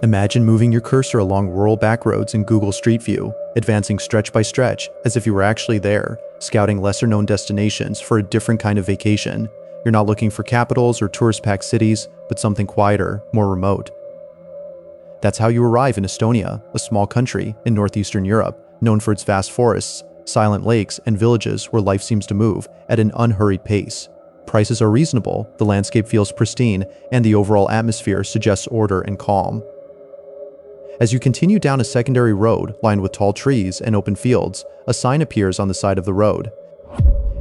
Imagine moving your cursor along rural backroads in Google Street View, advancing stretch by stretch as if you were actually there, scouting lesser-known destinations for a different kind of vacation. You're not looking for capitals or tourist-packed cities, but something quieter, more remote. That's how you arrive in Estonia, a small country in northeastern Europe, known for its vast forests, silent lakes, and villages where life seems to move at an unhurried pace. Prices are reasonable, the landscape feels pristine, and the overall atmosphere suggests order and calm. As you continue down a secondary road lined with tall trees and open fields, a sign appears on the side of the road.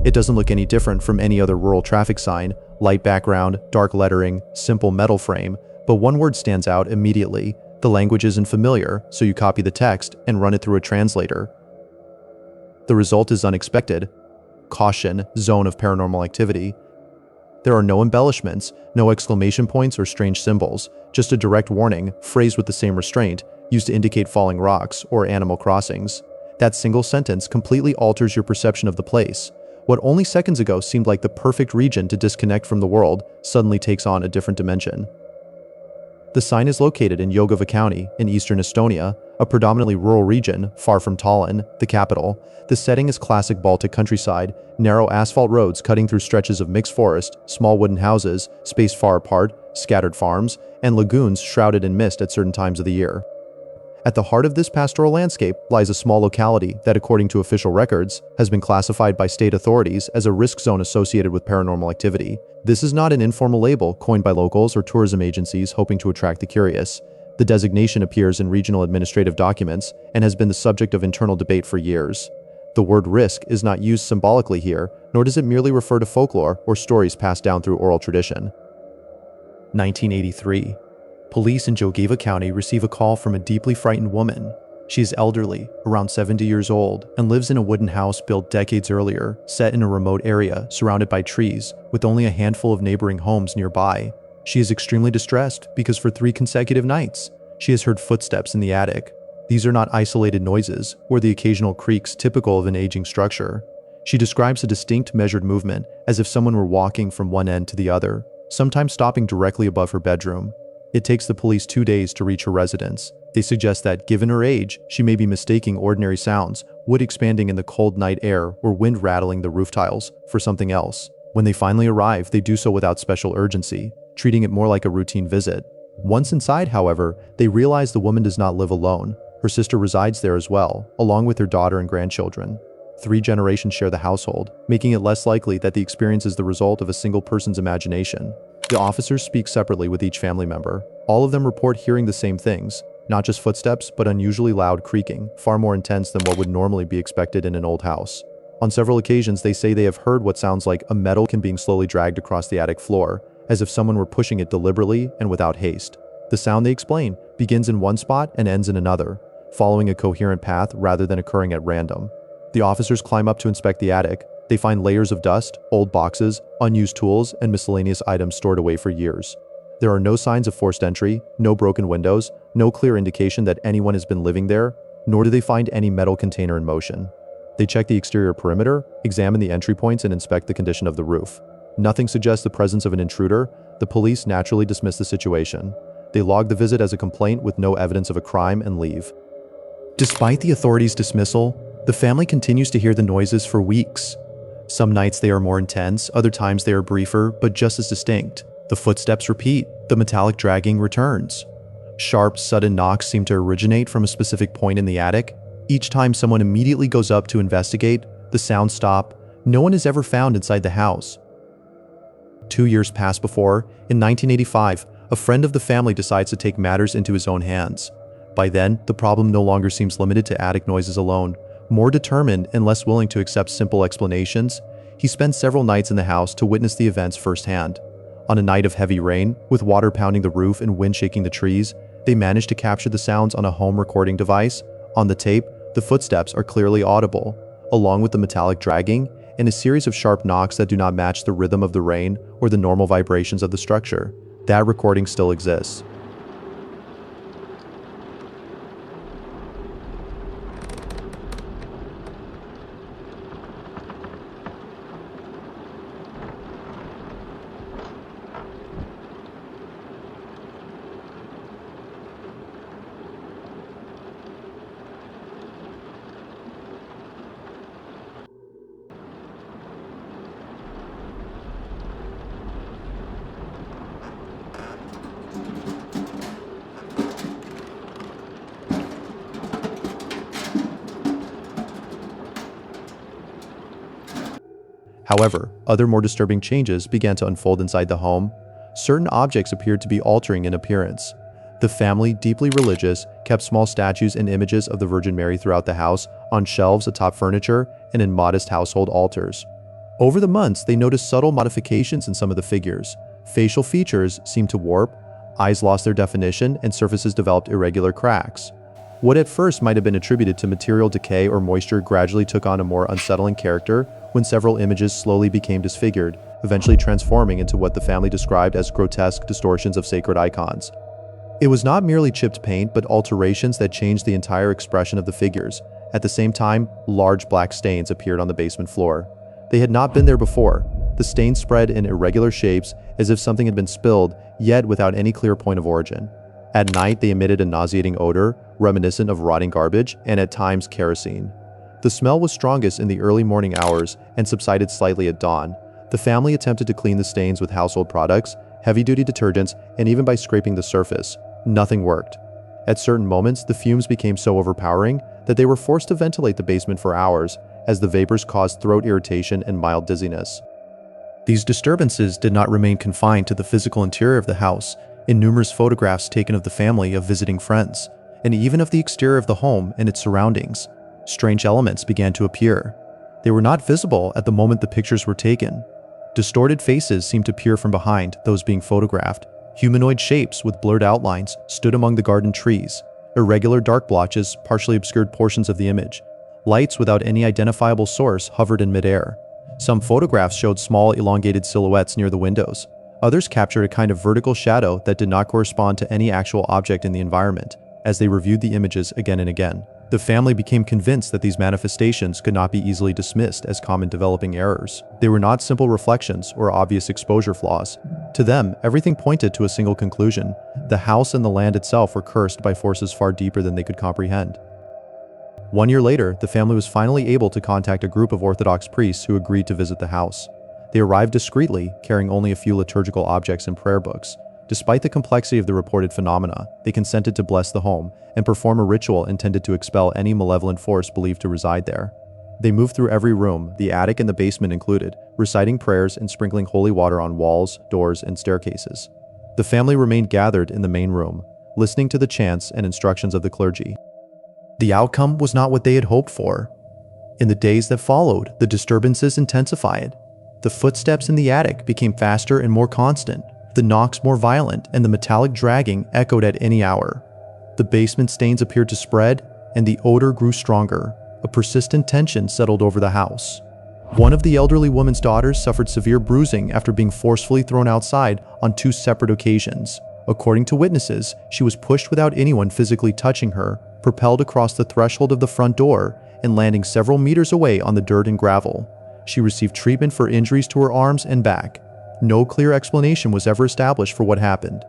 It doesn't look any different from any other rural traffic sign: light background, dark lettering, simple metal frame, but one word stands out immediately. The language isn't familiar, so you copy the text and run it through a translator. The result is unexpected. Caution, zone of paranormal activity. There are no embellishments, no exclamation points or strange symbols, just a direct warning, phrased with the same restraint, used to indicate falling rocks or animal crossings. That single sentence completely alters your perception of the place. What only seconds ago seemed like the perfect region to disconnect from the world suddenly takes on a different dimension. The sign is located in Jelgava County in eastern Estonia, a predominantly rural region far from Tallinn, the capital. The setting is classic Baltic countryside, narrow asphalt roads cutting through stretches of mixed forest, small wooden houses spaced far apart, scattered farms, and lagoons shrouded in mist at certain times of the year. At the heart of this pastoral landscape lies a small locality that, according to official records, has been classified by state authorities as a risk zone associated with paranormal activity. This is not an informal label coined by locals or tourism agencies hoping to attract the curious. The designation appears in regional administrative documents and has been the subject of internal debate for years. The word risk is not used symbolically here, nor does it merely refer to folklore or stories passed down through oral tradition. 1983. Police in Jelgava County receive a call from a deeply frightened woman. She is elderly, around 70 years old, and lives in a wooden house built decades earlier, set in a remote area surrounded by trees, with only a handful of neighboring homes nearby. She is extremely distressed because for 3 consecutive nights, she has heard footsteps in the attic. These are not isolated noises or the occasional creaks typical of an aging structure. She describes a distinct measured movement as if someone were walking from one end to the other, sometimes stopping directly above her bedroom. It takes the police 2 days to reach her residence. They suggest that, given her age, she may be mistaking ordinary sounds, wood expanding in the cold night air or wind rattling the roof tiles, for something else. When they finally arrive, they do so without special urgency, treating it more like a routine visit. Once inside, however, they realize the woman does not live alone. Her sister resides there as well, along with her daughter and grandchildren. 3 generations share the household, making it less likely that the experience is the result of a single person's imagination. The officers speak separately with each family member. All of them report hearing the same things, not just footsteps, but unusually loud creaking, far more intense than what would normally be expected in an old house. On several occasions, they say they have heard what sounds like a metal can being slowly dragged across the attic floor, as if someone were pushing it deliberately and without haste. The sound, they explain, begins in one spot and ends in another, following a coherent path rather than occurring at random. The officers climb up to inspect the attic. They find layers of dust, old boxes, unused tools, and miscellaneous items stored away for years. There are no signs of forced entry, no broken windows, no clear indication that anyone has been living there, nor do they find any metal container in motion. They check the exterior perimeter, examine the entry points, and inspect the condition of the roof. Nothing suggests the presence of an intruder. The police naturally dismiss the situation. They log the visit as a complaint with no evidence of a crime and leave. Despite the authorities' dismissal, the family continues to hear the noises for weeks. Some nights they are more intense, other times they are briefer, but just as distinct. The footsteps repeat, the metallic dragging returns. Sharp, sudden knocks seem to originate from a specific point in the attic. Each time someone immediately goes up to investigate, the sounds stop. No one is ever found inside the house. 2 years pass before, in 1985, a friend of the family decides to take matters into his own hands. By then, the problem no longer seems limited to attic noises alone. More determined and less willing to accept simple explanations, he spends several nights in the house to witness the events firsthand. On a night of heavy rain, with water pounding the roof and wind shaking the trees, they manage to capture the sounds on a home recording device. On the tape, the footsteps are clearly audible, along with the metallic dragging and a series of sharp knocks that do not match the rhythm of the rain or the normal vibrations of the structure. That recording still exists. However, other more disturbing changes began to unfold inside the home. Certain objects appeared to be altering in appearance. The family, deeply religious, kept small statues and images of the Virgin Mary throughout the house, on shelves atop furniture, and in modest household altars. Over the months, they noticed subtle modifications in some of the figures. Facial features seemed to warp, eyes lost their definition, and surfaces developed irregular cracks. What at first might have been attributed to material decay or moisture gradually took on a more unsettling character when several images slowly became disfigured, eventually transforming into what the family described as grotesque distortions of sacred icons. It was not merely chipped paint, but alterations that changed the entire expression of the figures. At the same time, large black stains appeared on the basement floor. They had not been there before. The stains spread in irregular shapes, as if something had been spilled, yet without any clear point of origin. At night, they emitted a nauseating odor, reminiscent of rotting garbage, and at times kerosene. The smell was strongest in the early morning hours and subsided slightly at dawn. The family attempted to clean the stains with household products, heavy-duty detergents, and even by scraping the surface. Nothing worked. At certain moments, the fumes became so overpowering that they were forced to ventilate the basement for hours, as the vapors caused throat irritation and mild dizziness. These disturbances did not remain confined to the physical interior of the house. In numerous photographs taken of the family of visiting friends, and even of the exterior of the home and its surroundings, strange elements began to appear. They were not visible at the moment the pictures were taken. Distorted faces seemed to peer from behind those being photographed. Humanoid shapes with blurred outlines stood among the garden trees. Irregular dark blotches partially obscured portions of the image. Lights without any identifiable source hovered in midair. Some photographs showed small elongated silhouettes near the windows. Others captured a kind of vertical shadow that did not correspond to any actual object in the environment. As they reviewed the images again and again, the family became convinced that these manifestations could not be easily dismissed as common developing errors. They were not simple reflections or obvious exposure flaws. To them, everything pointed to a single conclusion: the house and the land itself were cursed by forces far deeper than they could comprehend. 1 year later, the family was finally able to contact a group of Orthodox priests who agreed to visit the house. They arrived discreetly, carrying only a few liturgical objects and prayer books. Despite the complexity of the reported phenomena, they consented to bless the home and perform a ritual intended to expel any malevolent force believed to reside there. They moved through every room, the attic and the basement included, reciting prayers and sprinkling holy water on walls, doors, and staircases. The family remained gathered in the main room, listening to the chants and instructions of the clergy. The outcome was not what they had hoped for. In the days that followed, the disturbances intensified. The footsteps in the attic became faster and more constant, the knocks more violent, and the metallic dragging echoed at any hour. The basement stains appeared to spread, and the odor grew stronger. A persistent tension settled over the house. One of the elderly woman's daughters suffered severe bruising after being forcefully thrown outside on 2 separate occasions. According to witnesses, she was pushed without anyone physically touching her, propelled across the threshold of the front door, and landing several meters away on the dirt and gravel. She received treatment for injuries to her arms and back. No clear explanation was ever established for what happened.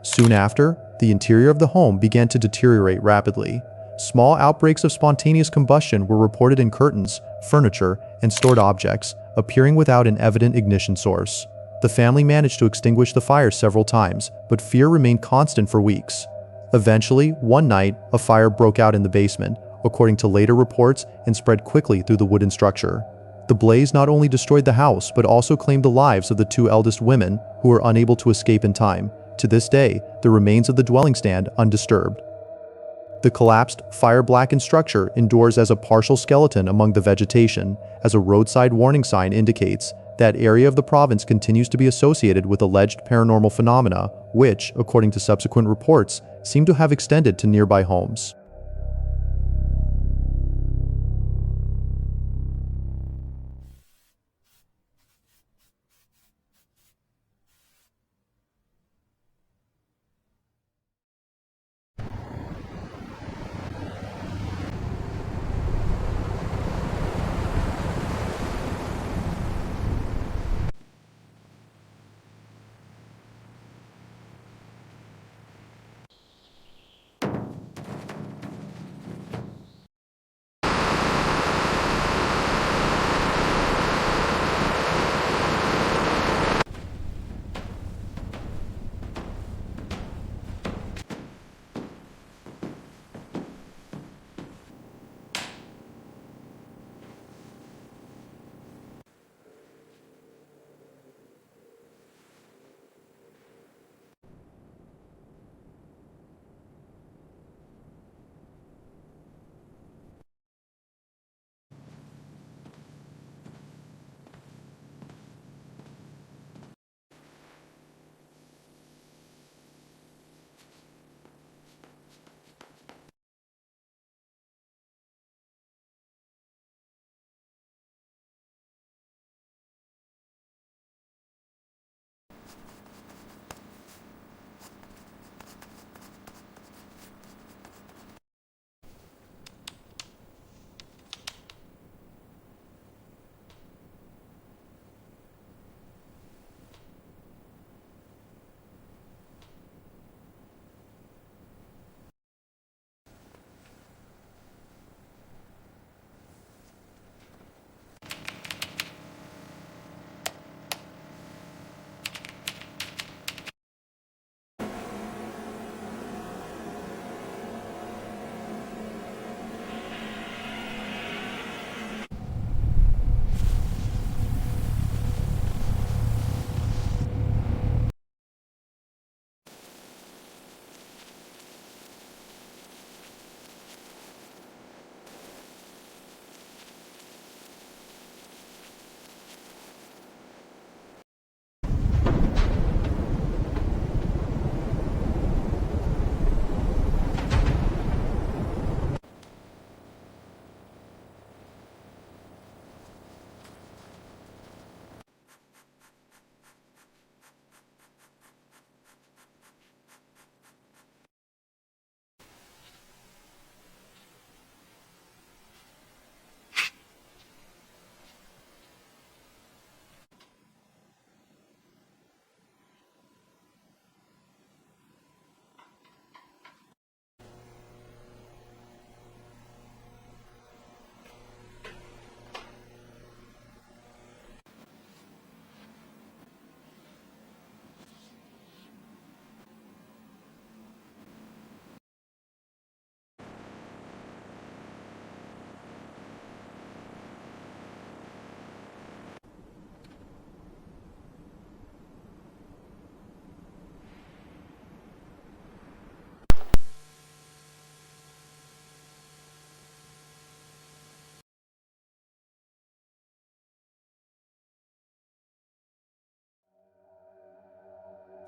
Soon after, the interior of the home began to deteriorate rapidly. Small outbreaks of spontaneous combustion were reported in curtains, furniture, and stored objects, appearing without an evident ignition source. The family managed to extinguish the fire several times, but fear remained constant for weeks. Eventually, one night, a fire broke out in the basement, according to later reports, and spread quickly through the wooden structure. The blaze not only destroyed the house, but also claimed the lives of the 2 eldest women who were unable to escape in time. To this day, the remains of the dwelling stand undisturbed. The collapsed, fire-blackened structure endures as a partial skeleton among the vegetation, as a roadside warning sign indicates. That area of the province continues to be associated with alleged paranormal phenomena, which, according to subsequent reports, seem to have extended to nearby homes.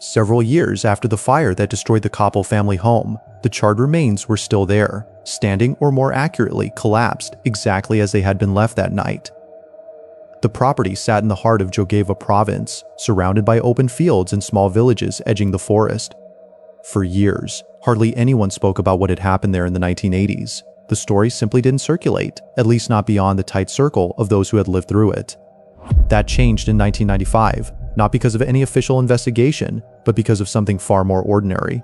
Several years after the fire that destroyed the Coppell family home, the charred remains were still there, standing, or more accurately, collapsed exactly as they had been left that night. The property sat in the heart of Jogava province, surrounded by open fields and small villages edging the forest. For years, hardly anyone spoke about what had happened there in the 1980s. The story simply didn't circulate, at least not beyond the tight circle of those who had lived through it. That changed in 1995, not because of any official investigation, but because of something far more ordinary.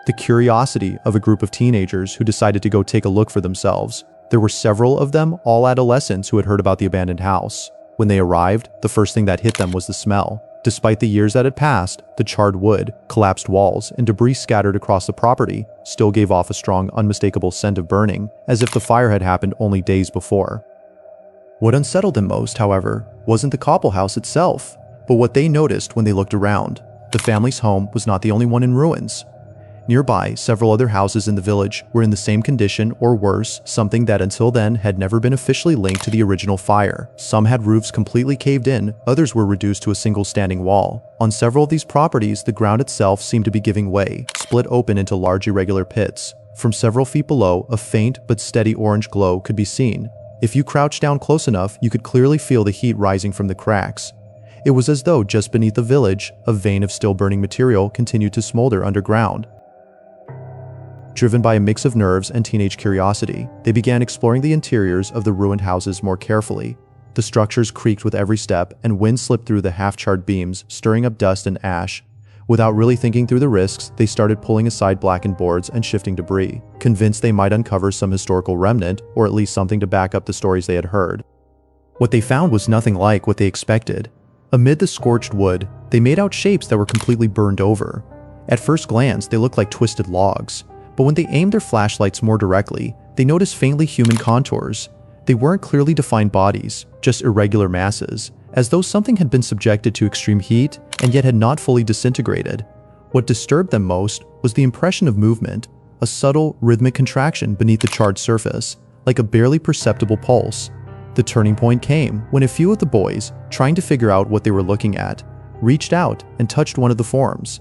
The curiosity of a group of teenagers who decided to go take a look for themselves. There were several of them, all adolescents who had heard about the abandoned house. When they arrived, the first thing that hit them was the smell. Despite the years that had passed, the charred wood, collapsed walls, and debris scattered across the property still gave off a strong, unmistakable scent of burning, as if the fire had happened only days before. What unsettled them most, however, wasn't the Coppell house itself, but what they noticed when they looked around. The family's home was not the only one in ruins. Nearby, several other houses in the village were in the same condition or worse, something that until then had never been officially linked to the original fire. Some had roofs completely caved in, others were reduced to a single standing wall. On several of these properties, the ground itself seemed to be giving way, split open into large irregular pits. From several feet below, a faint but steady orange glow could be seen. If you crouched down close enough, you could clearly feel the heat rising from the cracks. It was as though just beneath the village, a vein of still burning material continued to smolder underground. Driven by a mix of nerves and teenage curiosity, they began exploring the interiors of the ruined houses more carefully. The structures creaked with every step, and wind slipped through the half-charred beams, stirring up dust and ash. Without really thinking through the risks, they started pulling aside blackened boards and shifting debris, convinced they might uncover some historical remnant, or at least something to back up the stories they had heard. What they found was nothing like what they expected. Amid the scorched wood, they made out shapes that were completely burned over. At first glance, they looked like twisted logs. But when they aimed their flashlights more directly, they noticed faintly human contours. They weren't clearly defined bodies, just irregular masses, as though something had been subjected to extreme heat and yet had not fully disintegrated. What disturbed them most was the impression of movement, a subtle, rhythmic contraction beneath the charred surface, like a barely perceptible pulse. The turning point came when a few of the boys, trying to figure out what they were looking at, reached out and touched one of the forms.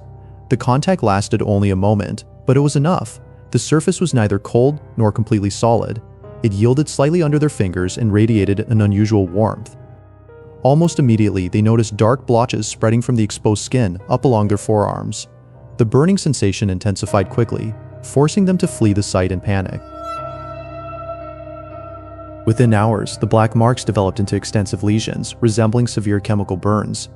The contact lasted only a moment, but it was enough. The surface was neither cold nor completely solid. It yielded slightly under their fingers and radiated an unusual warmth. Almost immediately, they noticed dark blotches spreading from the exposed skin up along their forearms. The burning sensation intensified quickly, forcing them to flee the site in panic. Within hours, the black marks developed into extensive lesions, resembling severe chemical burns.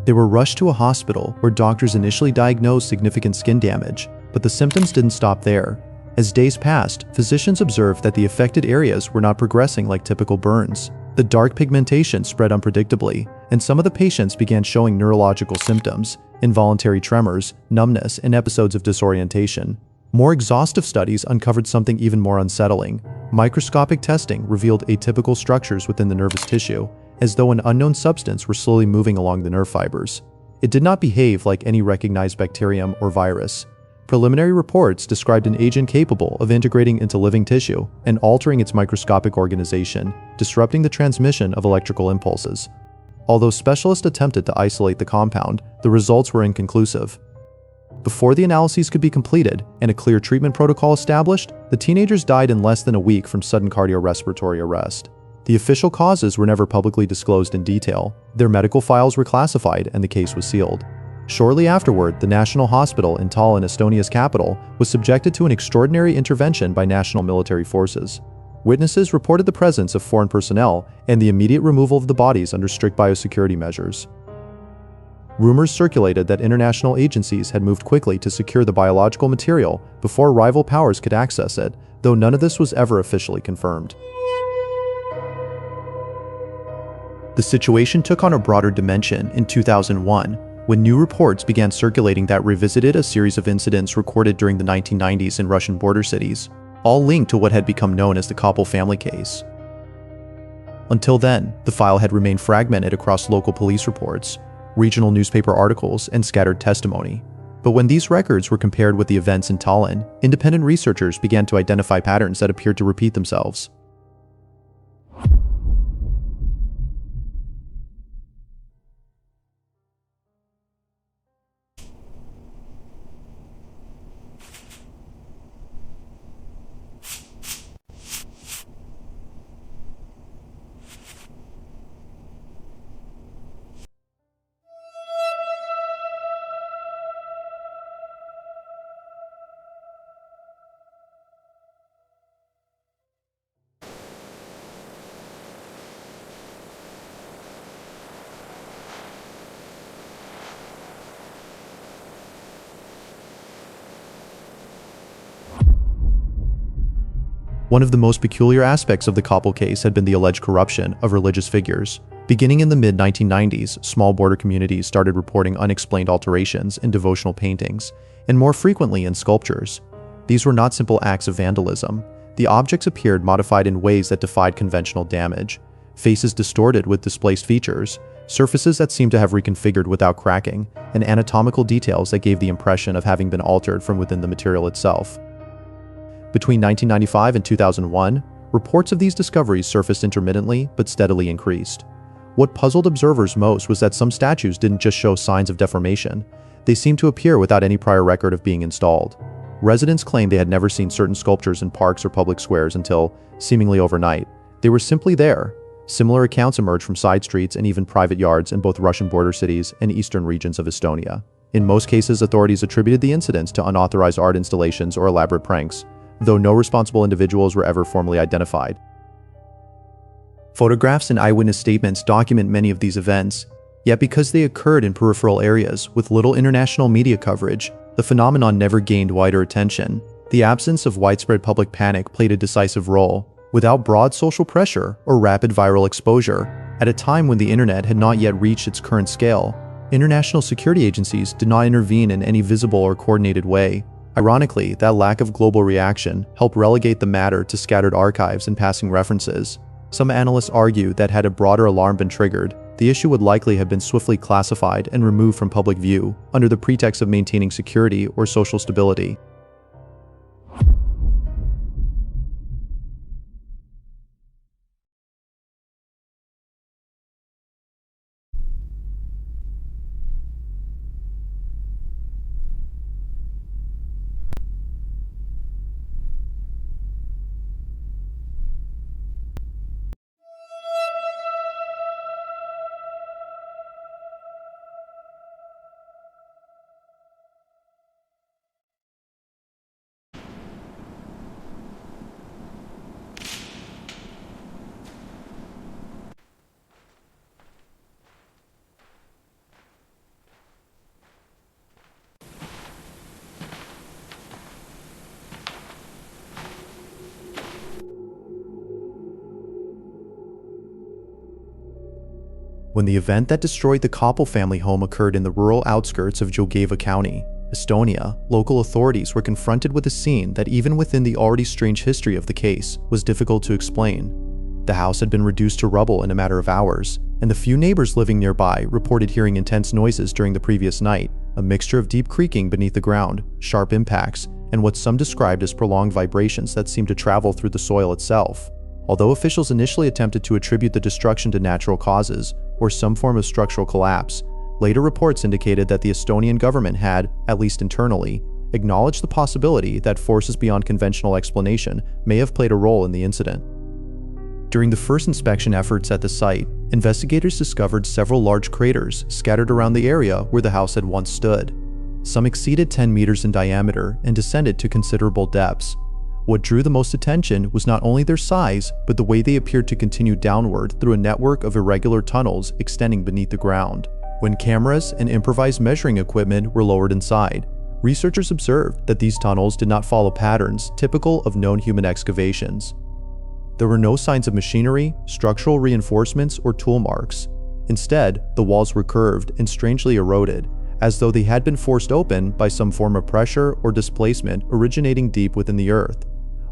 They were rushed to a hospital where doctors initially diagnosed significant skin damage, but the symptoms didn't stop there. As days passed, physicians observed that the affected areas were not progressing like typical burns. The dark pigmentation spread unpredictably, and some of the patients began showing neurological symptoms, involuntary tremors, numbness, and episodes of disorientation. More exhaustive studies uncovered something even more unsettling. Microscopic testing revealed atypical structures within the nervous tissue, as though an unknown substance were slowly moving along the nerve fibers. It did not behave like any recognized bacterium or virus. Preliminary reports described an agent capable of integrating into living tissue and altering its microscopic organization, disrupting the transmission of electrical impulses. Although specialists attempted to isolate the compound, the results were inconclusive. Before the analyses could be completed and a clear treatment protocol established, the teenagers died in less than a week from sudden cardiorespiratory arrest. The official causes were never publicly disclosed in detail. Their medical files were classified and the case was sealed. Shortly afterward, the National Hospital in Tallinn, Estonia's capital, was subjected to an extraordinary intervention by national military forces. Witnesses reported the presence of foreign personnel and the immediate removal of the bodies under strict biosecurity measures. Rumors circulated that international agencies had moved quickly to secure the biological material before rival powers could access it, though none of this was ever officially confirmed. The situation took on a broader dimension in 2001, when new reports began circulating that revisited a series of incidents recorded during the 1990s in Russian border cities, all linked to what had become known as the Koppel family case. Until then, the file had remained fragmented across local police reports, regional newspaper articles, and scattered testimony. But when these records were compared with the events in Tallinn, independent researchers began to identify patterns that appeared to repeat themselves. One of the most peculiar aspects of the Coppell case had been the alleged corruption of religious figures. Beginning in the mid-1990s, small border communities started reporting unexplained alterations in devotional paintings, and more frequently in sculptures. These were not simple acts of vandalism. The objects appeared modified in ways that defied conventional damage. Faces distorted with displaced features, surfaces that seemed to have reconfigured without cracking, and anatomical details that gave the impression of having been altered from within the material itself. Between 1995 and 2001, reports of these discoveries surfaced intermittently but steadily increased. What puzzled observers most was that some statues didn't just show signs of deformation. They seemed to appear without any prior record of being installed. Residents claimed they had never seen certain sculptures in parks or public squares until, seemingly overnight, they were simply there. Similar accounts emerged from side streets and even private yards in both Russian border cities and eastern regions of Estonia. In most cases, authorities attributed the incidents to unauthorized art installations or elaborate pranks, though no responsible individuals were ever formally identified. Photographs and eyewitness statements document many of these events, yet because they occurred in peripheral areas with little international media coverage, the phenomenon never gained wider attention. The absence of widespread public panic played a decisive role. Without broad social pressure or rapid viral exposure, at a time when the internet had not yet reached its current scale, international security agencies did not intervene in any visible or coordinated way. Ironically, that lack of global reaction helped relegate the matter to scattered archives and passing references. Some analysts argue that had a broader alarm been triggered, the issue would likely have been swiftly classified and removed from public view under the pretext of maintaining security or social stability. When the event that destroyed the Koppel family home occurred in the rural outskirts of Jelgava County, Estonia, local authorities were confronted with a scene that, even within the already strange history of the case, was difficult to explain. The house had been reduced to rubble in a matter of hours, and the few neighbors living nearby reported hearing intense noises during the previous night, a mixture of deep creaking beneath the ground, sharp impacts, and what some described as prolonged vibrations that seemed to travel through the soil itself. Although officials initially attempted to attribute the destruction to natural causes or some form of structural collapse, later reports indicated that the Estonian government had, at least internally, acknowledged the possibility that forces beyond conventional explanation may have played a role in the incident. During the first inspection efforts at the site, investigators discovered several large craters scattered around the area where the house had once stood. Some exceeded 10 meters in diameter and descended to considerable depths. What drew the most attention was not only their size, but the way they appeared to continue downward through a network of irregular tunnels extending beneath the ground. When cameras and improvised measuring equipment were lowered inside, researchers observed that these tunnels did not follow patterns typical of known human excavations. There were no signs of machinery, structural reinforcements, or tool marks. Instead, the walls were curved and strangely eroded, as though they had been forced open by some form of pressure or displacement originating deep within the earth.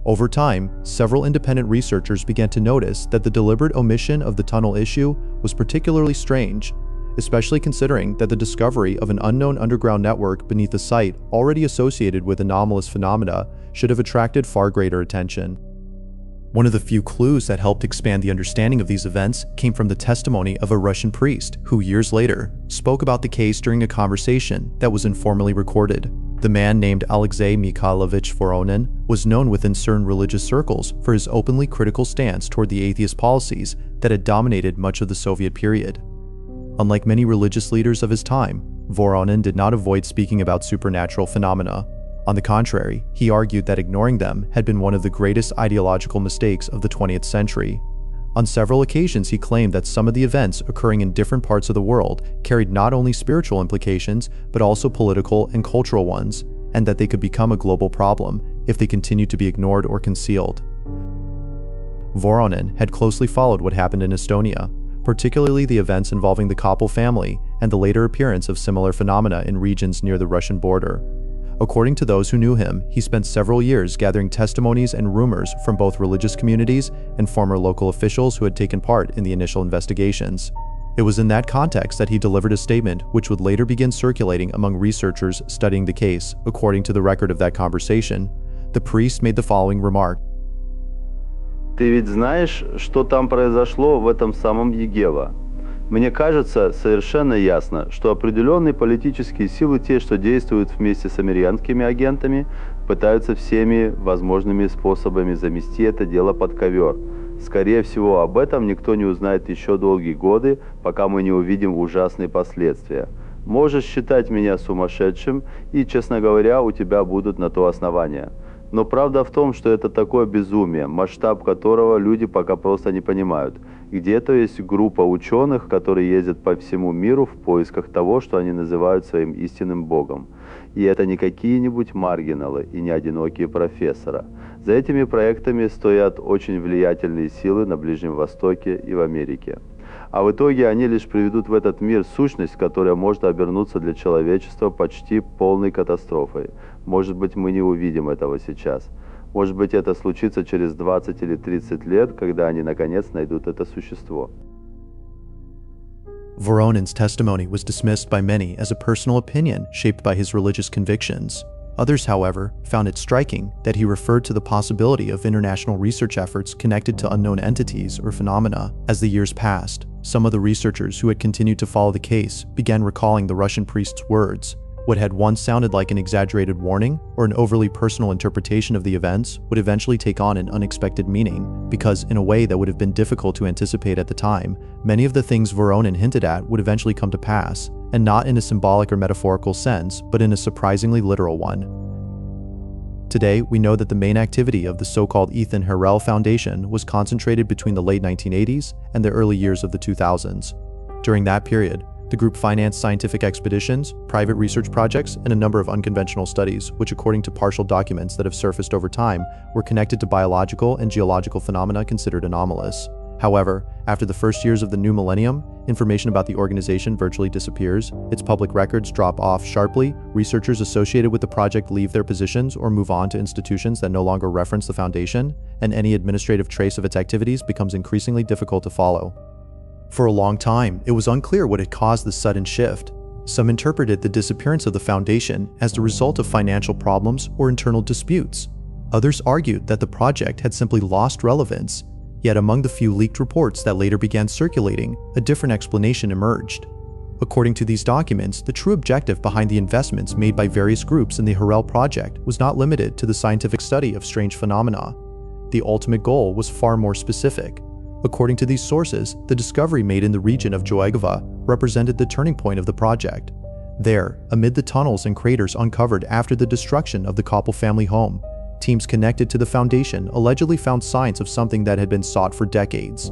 Over time, several independent researchers began to notice that the deliberate omission of the tunnel issue was particularly strange, especially considering that the discovery of an unknown underground network beneath the site already associated with anomalous phenomena should have attracted far greater attention. One of the few clues that helped expand the understanding of these events came from the testimony of a Russian priest who, years later, spoke about the case during a conversation that was informally recorded. The man, named Alexei Mikhailovich Voronin, was known within certain religious circles for his openly critical stance toward the atheist policies that had dominated much of the Soviet period. Unlike many religious leaders of his time, Voronin did not avoid speaking about supernatural phenomena. On the contrary, he argued that ignoring them had been one of the greatest ideological mistakes of the 20th century. On several occasions, he claimed that some of the events occurring in different parts of the world carried not only spiritual implications, but also political and cultural ones, and that they could become a global problem if they continued to be ignored or concealed. Voronin had closely followed what happened in Estonia, particularly the events involving the Coppell family and the later appearance of similar phenomena in regions near the Russian border. According to those who knew him, he spent several years gathering testimonies and rumors from both religious communities and former local officials who had taken part in the initial investigations. It was in that context that he delivered a statement which would later begin circulating among researchers studying the case. According to the record of that conversation, the priest made the following remark. Ты ведь знаешь, что там произошло в этом самом Егево? Мне кажется совершенно ясно, что определенные политические силы, те, что действуют вместе с американскими агентами, пытаются всеми возможными способами замести это дело под ковер. Скорее всего, об этом никто не узнает еще долгие годы, пока мы не увидим ужасные последствия. Можешь считать меня сумасшедшим, и, честно говоря, у тебя будут на то основания. Но правда в том, что это такое безумие, масштаб которого люди пока просто не понимают. Где-то есть группа ученых, которые ездят по всему миру в поисках того, что они называют своим истинным богом. И это не какие-нибудь маргиналы и не одинокие профессора. За этими проектами стоят очень влиятельные силы на Ближнем Востоке и в Америке. А в итоге они лишь приведут в этот мир сущность, которая может обернуться для человечества почти полной катастрофой. Может быть, мы не увидим этого сейчас. Может быть, это случится через 20 или 30 лет, когда они наконец найдут это существо. Voronin's testimony was dismissed by many as a personal opinion shaped by his religious convictions. Others, however, found it striking that he referred to the possibility of international research efforts connected to unknown entities or phenomena. As the years passed, some of the researchers who had continued to follow the case began recalling the Russian priest's words. What had once sounded like an exaggerated warning or an overly personal interpretation of the events would eventually take on an unexpected meaning, because in a way that would have been difficult to anticipate at the time, many of the things Voronin hinted at would eventually come to pass, and not in a symbolic or metaphorical sense, but in a surprisingly literal one. Today, we know that the main activity of the so-called Ethan Harel Foundation was concentrated between the late 1980s and the early years of the 2000s. During that period, the group financed scientific expeditions, private research projects, and a number of unconventional studies, which, according to partial documents that have surfaced over time, were connected to biological and geological phenomena considered anomalous. However, after the first years of the new millennium, information about the organization virtually disappears, its public records drop off sharply, researchers associated with the project leave their positions or move on to institutions that no longer reference the foundation, and any administrative trace of its activities becomes increasingly difficult to follow. For a long time, it was unclear what had caused this sudden shift. Some interpreted the disappearance of the foundation as the result of financial problems or internal disputes. Others argued that the project had simply lost relevance. Yet among the few leaked reports that later began circulating, a different explanation emerged. According to these documents, the true objective behind the investments made by various groups in the Harel project was not limited to the scientific study of strange phenomena. The ultimate goal was far more specific. According to these sources, the discovery made in the region of Joegava represented the turning point of the project. There, amid the tunnels and craters uncovered after the destruction of the Koppel family home, teams connected to the foundation allegedly found signs of something that had been sought for decades.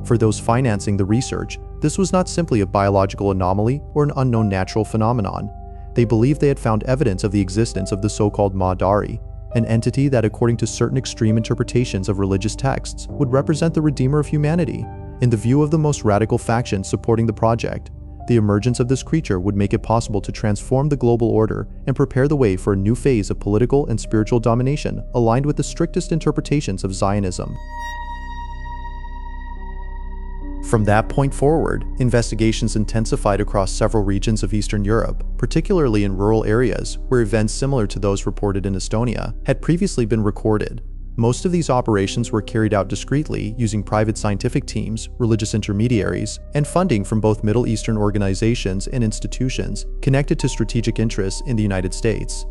For those financing the research, this was not simply a biological anomaly or an unknown natural phenomenon. They believed they had found evidence of the existence of the so-called Madari, an entity that, according to certain extreme interpretations of religious texts, would represent the redeemer of humanity. In the view of the most radical factions supporting the project, the emergence of this creature would make it possible to transform the global order and prepare the way for a new phase of political and spiritual domination aligned with the strictest interpretations of Zionism. From that point forward, investigations intensified across several regions of Eastern Europe, particularly in rural areas where events similar to those reported in Estonia had previously been recorded. Most of these operations were carried out discreetly using private scientific teams, religious intermediaries, and funding from both Middle Eastern organizations and institutions connected to strategic interests in the United States.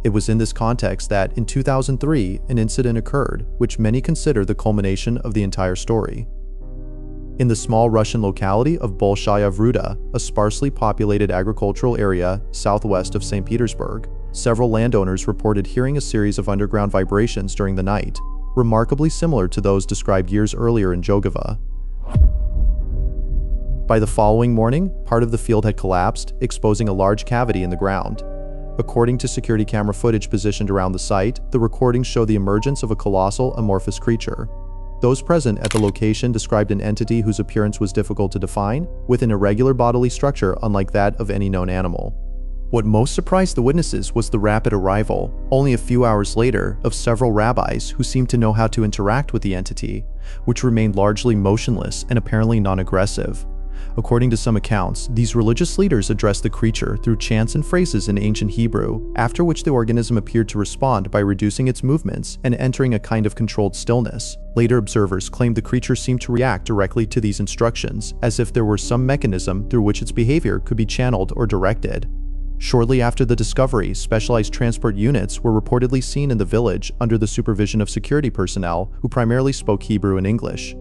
It was in this context that, in 2003, an incident occurred, which many consider the culmination of the entire story. In the small Russian locality of Bolshaya Vruda, a sparsely populated agricultural area southwest of St. Petersburg, several landowners reported hearing a series of underground vibrations during the night, remarkably similar to those described years earlier in Jogava. By the following morning, part of the field had collapsed, exposing a large cavity in the ground. According to security camera footage positioned around the site, the recordings show the emergence of a colossal, amorphous creature. Those present at the location described an entity whose appearance was difficult to define, with an irregular bodily structure unlike that of any known animal. What most surprised the witnesses was the rapid arrival, only a few hours later, of several rabbis who seemed to know how to interact with the entity, which remained largely motionless and apparently non-aggressive. According to some accounts, these religious leaders addressed the creature through chants and phrases in ancient Hebrew, after which the organism appeared to respond by reducing its movements and entering a kind of controlled stillness. Later observers claimed the creature seemed to react directly to these instructions, as if there were some mechanism through which its behavior could be channeled or directed. Shortly after the discovery, specialized transport units were reportedly seen in the village under the supervision of security personnel who primarily spoke Hebrew and English.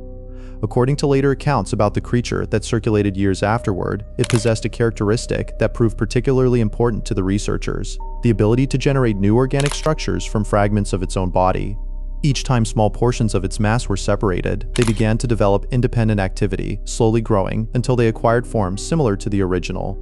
According to later accounts about the creature that circulated years afterward, it possessed a characteristic that proved particularly important to the researchers: the ability to generate new organic structures from fragments of its own body. Each time small portions of its mass were separated, they began to develop independent activity, slowly growing until they acquired forms similar to the original.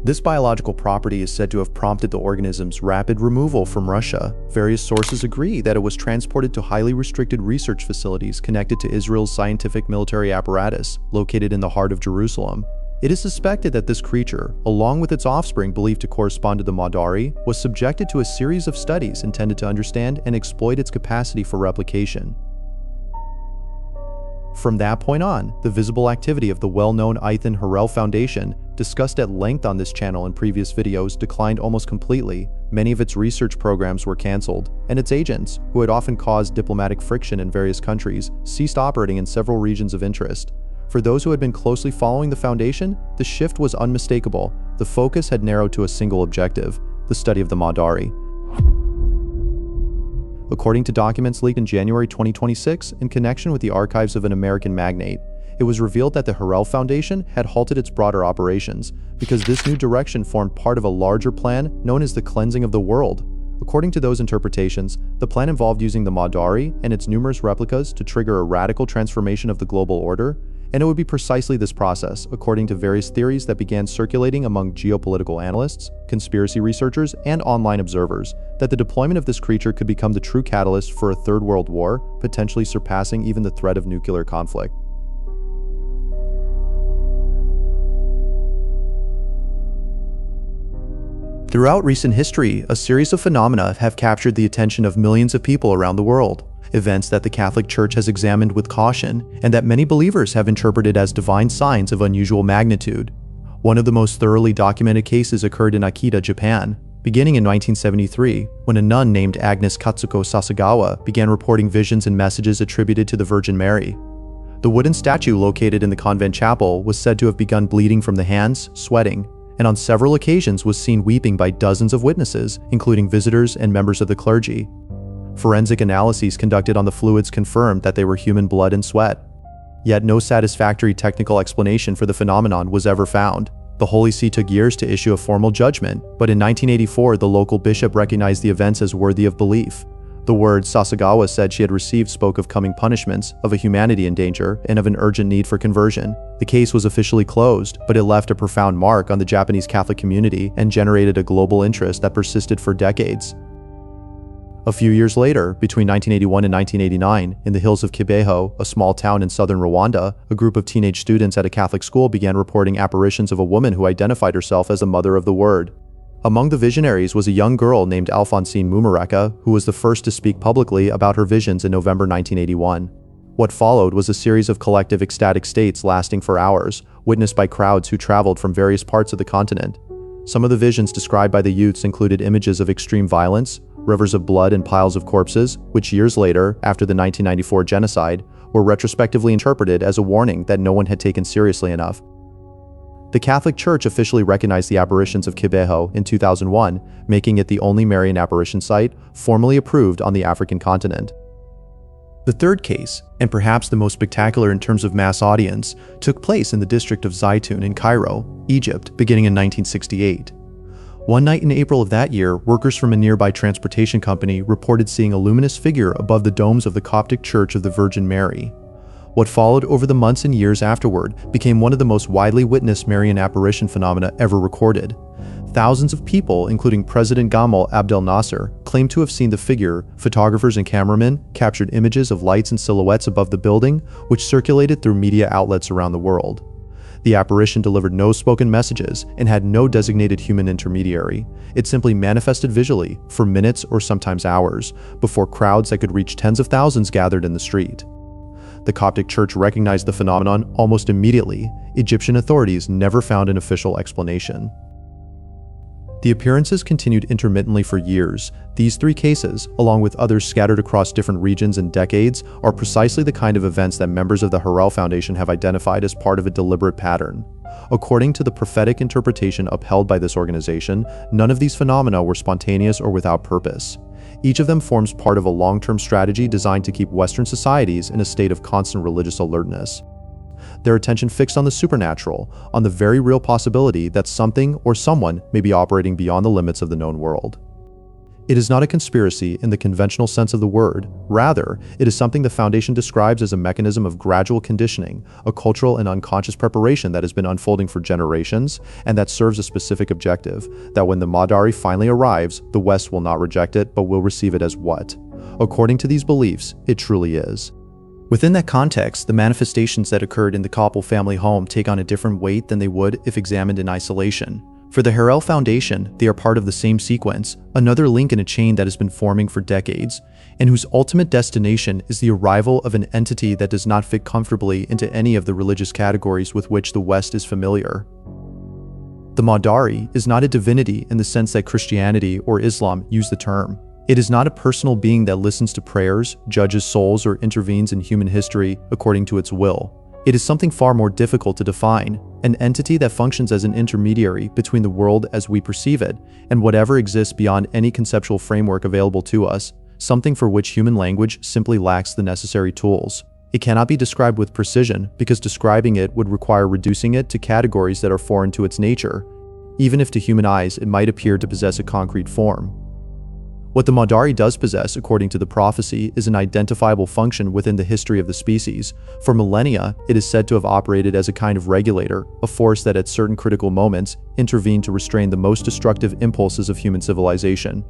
This biological property is said to have prompted the organism's rapid removal from Russia. Various sources agree that it was transported to highly restricted research facilities connected to Israel's scientific military apparatus, located in the heart of Jerusalem. It is suspected that this creature, along with its offspring believed to correspond to the Madari, was subjected to a series of studies intended to understand and exploit its capacity for replication. From that point on, the visible activity of the well-known Harel Foundation, discussed at length on this channel in previous videos, declined almost completely. Many of its research programs were cancelled, and its agents, who had often caused diplomatic friction in various countries, ceased operating in several regions of interest. For those who had been closely following the foundation, the shift was unmistakable. The focus had narrowed to a single objective: the study of the Madari. According to documents leaked in January 2026 in connection with the archives of an American magnate, it was revealed that the Harel Foundation had halted its broader operations because this new direction formed part of a larger plan known as the cleansing of the world. According to those interpretations, the plan involved using the Madari and its numerous replicas to trigger a radical transformation of the global order, and it would be precisely this process, according to various theories that began circulating among geopolitical analysts, conspiracy researchers, and online observers, that the deployment of this creature could become the true catalyst for a third world war, potentially surpassing even the threat of nuclear conflict. Throughout recent history, a series of phenomena have captured the attention of millions of people around the world. Events that the Catholic Church has examined with caution, and that many believers have interpreted as divine signs of unusual magnitude. One of the most thoroughly documented cases occurred in Akita, Japan, beginning in 1973, when a nun named Agnes Katsuko Sasagawa began reporting visions and messages attributed to the Virgin Mary. The wooden statue located in the convent chapel was said to have begun bleeding from the hands, sweating, and on several occasions was seen weeping by dozens of witnesses, including visitors and members of the clergy. Forensic analyses conducted on the fluids confirmed that they were human blood and sweat. Yet no satisfactory technical explanation for the phenomenon was ever found. The Holy See took years to issue a formal judgment, but in 1984 the local bishop recognized the events as worthy of belief. The words Sasagawa said she had received spoke of coming punishments, of a humanity in danger, and of an urgent need for conversion. The case was officially closed, but it left a profound mark on the Japanese Catholic community and generated a global interest that persisted for decades. A few years later, between 1981 and 1989, in the hills of Kibeho, a small town in southern Rwanda, a group of teenage students at a Catholic school began reporting apparitions of a woman who identified herself as the Mother of the Word. Among the visionaries was a young girl named Alphonsine Mumareka, who was the first to speak publicly about her visions in November 1981. What followed was a series of collective ecstatic states lasting for hours, witnessed by crowds who traveled from various parts of the continent. Some of the visions described by the youths included images of extreme violence, rivers of blood and piles of corpses, which years later, after the 1994 genocide, were retrospectively interpreted as a warning that no one had taken seriously enough. The Catholic Church officially recognized the apparitions of Kibeho in 2001, making it the only Marian apparition site formally approved on the African continent. The third case, and perhaps the most spectacular in terms of mass audience, took place in the district of Zaytun in Cairo, Egypt, beginning in 1968. One night in April of that year, workers from a nearby transportation company reported seeing a luminous figure above the domes of the Coptic Church of the Virgin Mary. What followed over the months and years afterward became one of the most widely witnessed Marian apparition phenomena ever recorded. Thousands of people, including President Gamal Abdel Nasser, claim to have seen the figure. Photographers and cameramen captured images of lights and silhouettes above the building, which circulated through media outlets around the world. The apparition delivered no spoken messages and had no designated human intermediary. It simply manifested visually for minutes or sometimes hours before crowds that could reach tens of thousands gathered in the street. The Coptic Church recognized the phenomenon almost immediately. Egyptian authorities never found an official explanation. The appearances continued intermittently for years. These three cases, along with others scattered across different regions and decades, are precisely the kind of events that members of the Harel Foundation have identified as part of a deliberate pattern. According to the prophetic interpretation upheld by this organization, none of these phenomena were spontaneous or without purpose. Each of them forms part of a long-term strategy designed to keep Western societies in a state of constant religious alertness. Their attention fixed on the supernatural, on the very real possibility that something or someone may be operating beyond the limits of the known world. It is not a conspiracy in the conventional sense of the word. Rather, it is something the Foundation describes as a mechanism of gradual conditioning, a cultural and unconscious preparation that has been unfolding for generations, and that serves a specific objective, that when the Madari finally arrives, the West will not reject it, but will receive it as what? According to these beliefs, it truly is. Within that context, the manifestations that occurred in the Coppel family home take on a different weight than they would if examined in isolation. For the Harel Foundation, they are part of the same sequence, another link in a chain that has been forming for decades, and whose ultimate destination is the arrival of an entity that does not fit comfortably into any of the religious categories with which the West is familiar. The Madari is not a divinity in the sense that Christianity or Islam use the term. It is not a personal being that listens to prayers, judges souls, or intervenes in human history according to its will. It is something far more difficult to define, an entity that functions as an intermediary between the world as we perceive it and whatever exists beyond any conceptual framework available to us, something for which human language simply lacks the necessary tools. It cannot be described with precision because describing it would require reducing it to categories that are foreign to its nature, even if to human eyes it might appear to possess a concrete form. What the Madari does possess, according to the prophecy, is an identifiable function within the history of the species. For millennia, it is said to have operated as a kind of regulator, a force that at certain critical moments intervened to restrain the most destructive impulses of human civilization.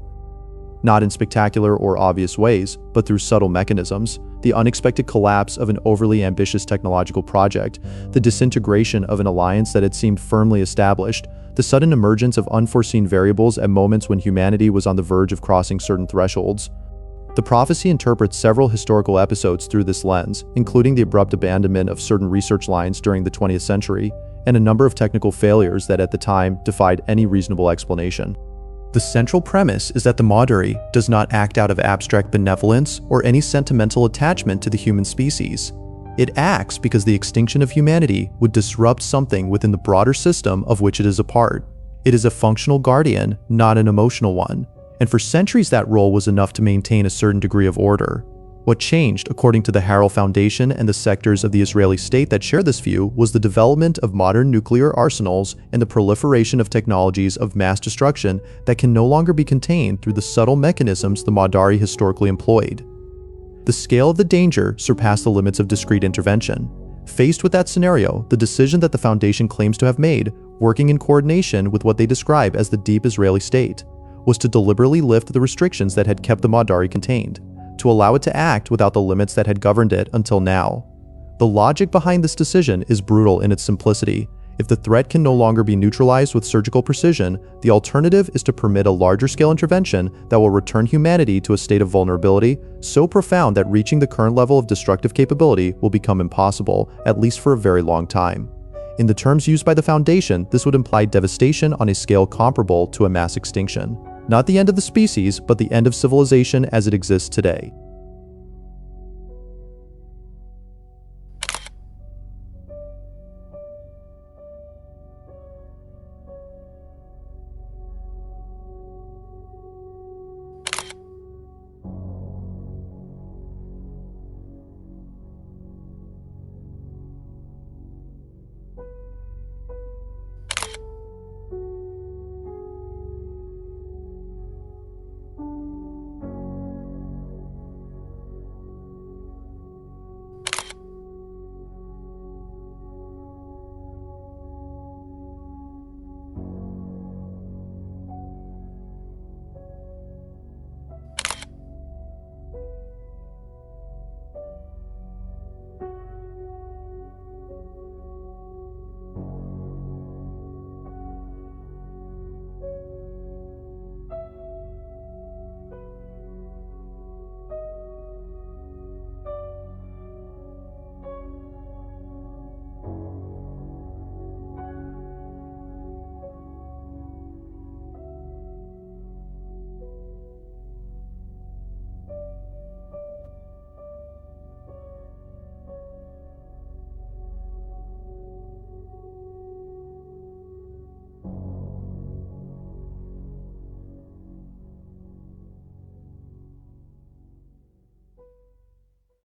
Not in spectacular or obvious ways, but through subtle mechanisms, the unexpected collapse of an overly ambitious technological project, the disintegration of an alliance that had seemed firmly established, the sudden emergence of unforeseen variables at moments when humanity was on the verge of crossing certain thresholds. The prophecy interprets several historical episodes through this lens, including the abrupt abandonment of certain research lines during the 20th century, and a number of technical failures that at the time defied any reasonable explanation. The central premise is that the Madari does not act out of abstract benevolence or any sentimental attachment to the human species. It acts because the extinction of humanity would disrupt something within the broader system of which it is a part. It is a functional guardian, not an emotional one, and for centuries that role was enough to maintain a certain degree of order. What changed, according to the Harel Foundation and the sectors of the Israeli state that share this view, was the development of modern nuclear arsenals and the proliferation of technologies of mass destruction that can no longer be contained through the subtle mechanisms the Madari historically employed. The scale of the danger surpassed the limits of discrete intervention. Faced with that scenario, the decision that the Foundation claims to have made, working in coordination with what they describe as the deep Israeli state, was to deliberately lift the restrictions that had kept the Madari contained, to allow it to act without the limits that had governed it until now. The logic behind this decision is brutal in its simplicity. If the threat can no longer be neutralized with surgical precision, the alternative is to permit a larger-scale intervention that will return humanity to a state of vulnerability so profound that reaching the current level of destructive capability will become impossible, at least for a very long time. In the terms used by the Foundation, this would imply devastation on a scale comparable to a mass extinction. Not the end of the species, but the end of civilization as it exists today.